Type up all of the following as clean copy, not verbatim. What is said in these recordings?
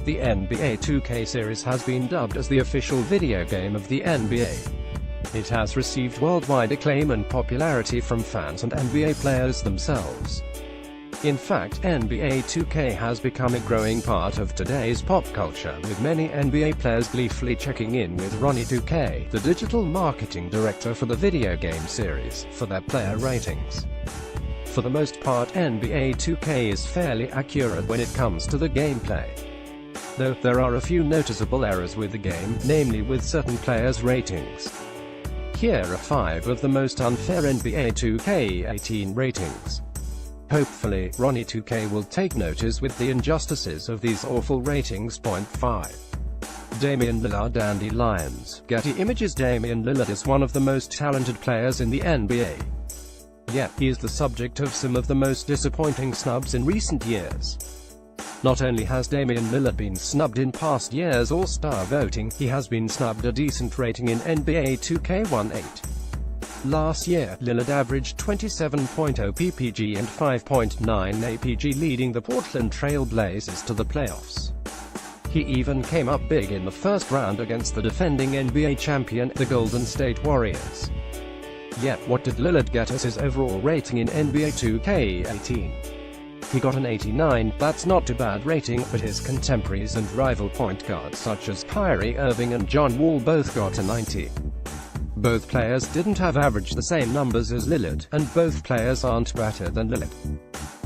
the NBA 2K series has been dubbed as the official video game of the NBA. It has received worldwide acclaim and popularity from fans and NBA players themselves. In fact, NBA 2K has become a growing part of today's pop culture, with many NBA players gleefully checking in with Ronnie 2K, the digital marketing director for the video game series, for their player ratings. For the most part, NBA 2K is fairly accurate when it comes to the gameplay. Though, there are a few noticeable errors with the game, namely with certain players' ratings. Here are 5 of the most unfair NBA 2K18 ratings. Hopefully, Ronnie 2K will take notice with the injustices of these awful ratings. Point 5. Damian Lillard and the Lions. Getty Images. Damian Lillard is one of the most talented players in the NBA. Yet, he is the subject of some of the most disappointing snubs in recent years. Not only has Damian Lillard been snubbed in past years' All-Star voting, he has been snubbed a decent rating in NBA 2K18. Last year, Lillard averaged 27.0 ppg and 5.9 apg, leading the Portland Trail Blazers to the playoffs. He even came up big in the first round against the defending NBA champion, the Golden State Warriors. Yet, what did Lillard get as his overall rating in NBA 2K18? He got an 89, that's not a bad rating, but his contemporaries and rival point guards such as Kyrie Irving and John Wall both got a 90. Both players didn't have averaged the same numbers as Lillard, and both players aren't better than Lillard.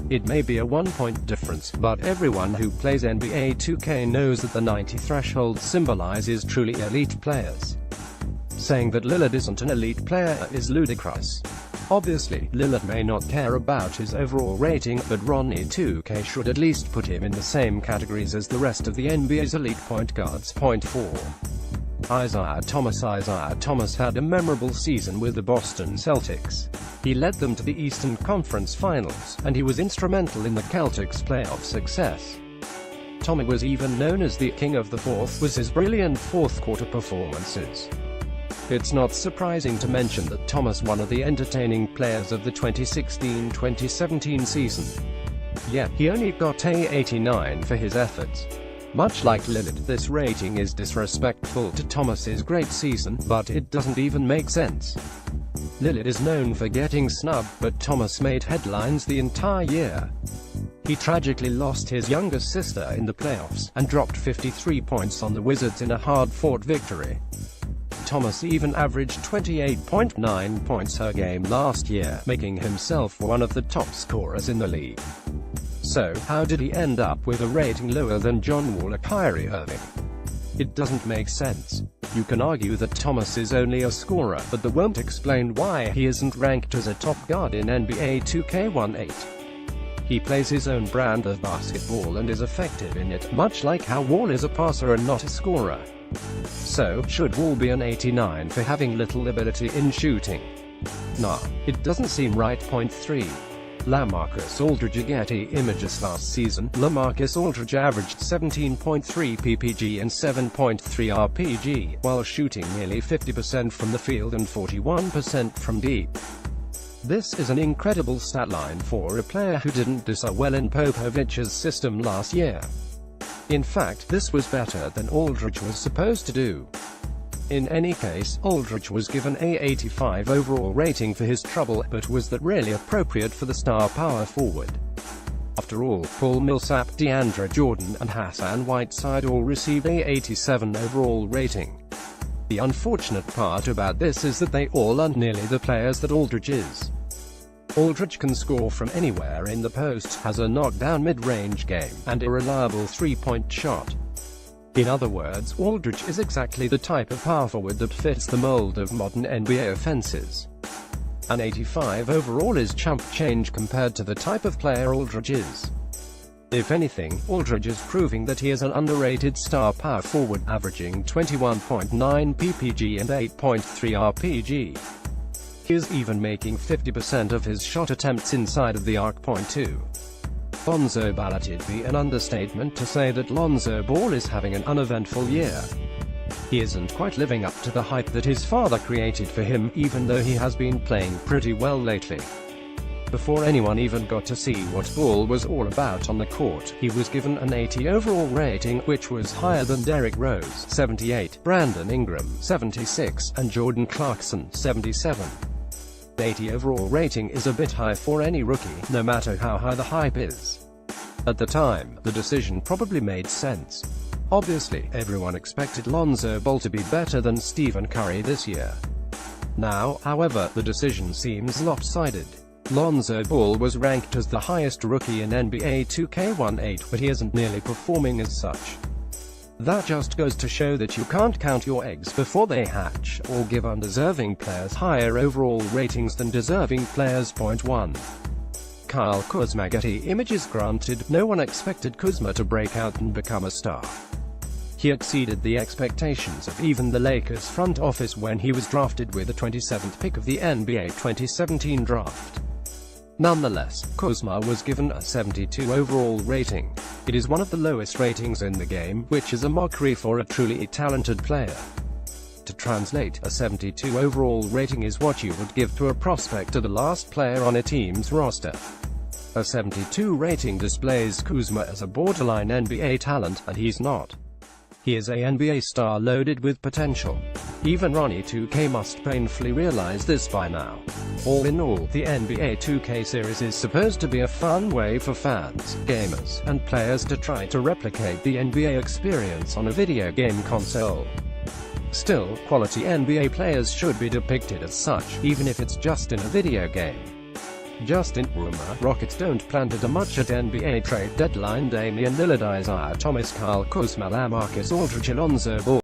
It may be a 1-point difference, but everyone who plays NBA 2K knows that the 90 threshold symbolizes truly elite players. Saying that Lillard isn't an elite player is ludicrous. Obviously, Lillard may not care about his overall rating, but Ronnie 2K should at least put him in the same categories as the rest of the NBA's elite point guards. Point 4. Isaiah Thomas. Isaiah Thomas had a memorable season with the Boston Celtics. He led them to the Eastern Conference Finals, and he was instrumental in the Celtics' playoff success. Tommy was even known as the King of the Fourth, with his brilliant fourth-quarter performances. It's not surprising to mention that Thomas was one of the entertaining players of the 2016-2017 season. Yet, he only got a 89 for his efforts. Much like Lillard, this rating is disrespectful to Thomas's great season, but it doesn't even make sense. Lillard is known for getting snubbed, but Thomas made headlines the entire year. He tragically lost his younger sister in the playoffs, and dropped 53 points on the Wizards in a hard-fought victory. Thomas even averaged 28.9 points per game last year, making himself one of the top scorers in the league. So, how did he end up with a rating lower than John Wall or Kyrie Irving? It doesn't make sense. You can argue that Thomas is only a scorer, but that won't explain why he isn't ranked as a top guard in NBA 2K18. He plays his own brand of basketball and is effective in it, much like how Wall is a passer and not a scorer. So, should Wall be an 89 for having little ability in shooting? Nah, it doesn't seem right. Point 3. LaMarcus Aldridge. Getty Images. Last season, LaMarcus Aldridge averaged 17.3 ppg and 7.3 rpg, while shooting nearly 50% from the field and 41% from deep. This is an incredible stat line for a player who didn't do so well in Popovich's system last year. In fact, this was better than Aldridge was supposed to do. In any case, Aldridge was given a 85 overall rating for his trouble, but was that really appropriate for the star power forward? After all, Paul Millsap, DeAndre Jordan, and Hassan Whiteside all received a 87 overall rating. The unfortunate part about this is that they all aren't nearly the players that Aldridge is. Aldridge can score from anywhere in the post, has a knockdown mid-range game, and a reliable three-point shot. In other words, Aldridge is exactly the type of power forward that fits the mold of modern NBA offenses. An 85 overall is chump change compared to the type of player Aldridge is. If anything, Aldridge is proving that he is an underrated star power forward, averaging 21.9 ppg and 8.3 rpg. He is even making 50% of his shot attempts inside of the arc. Point 2. Lonzo Ball. It'd be an understatement to say that Lonzo Ball is having an uneventful year. He isn't quite living up to the hype that his father created for him, even though he has been playing pretty well lately. before anyone even got to see what ball was all about on the court. He was given an 80 overall rating, which was higher than Derrick Rose, 78, Brandon Ingram, 76, and Jordan Clarkson, 77. 80 overall rating is a bit high for any rookie, no matter how high the hype is. At the time, the decision probably made sense. Obviously, everyone expected Lonzo Ball to be better than Stephen Curry this year. Now, however, the decision seems lopsided. Lonzo Ball was ranked as the highest rookie in NBA 2K18, but he isn't nearly performing as such. That just goes to show that you can't count your eggs before they hatch, or give undeserving players higher overall ratings than deserving players. Point 1. Kyle Kuzma. Getty Images. Granted, no one expected Kuzma to break out and become a star. He exceeded the expectations of even the Lakers front office when he was drafted with the 27th pick of the NBA 2017 draft. Nonetheless, Kuzma was given a 72 overall rating. It is one of the lowest ratings in the game, which is a mockery for a truly talented player. To translate, a 72 overall rating is what you would give to a prospect to the last player on a team's roster. A 72 rating displays Kuzma as a borderline NBA talent, and he's not. He is a NBA star loaded with potential. Even Ronnie 2K must painfully realize this by now. All in all, the NBA 2K series is supposed to be a fun way for fans, gamers, and players to try to replicate the NBA experience on a video game console. Still, quality NBA players should be depicted as such, even if it's just in a video game. Justin rumor, Rockets don't plan to do much at NBA trade deadline. Damian Lillard, Isaiah Thomas, Kyle Kuzma, LaMarcus Aldridge, Lonzo Ball.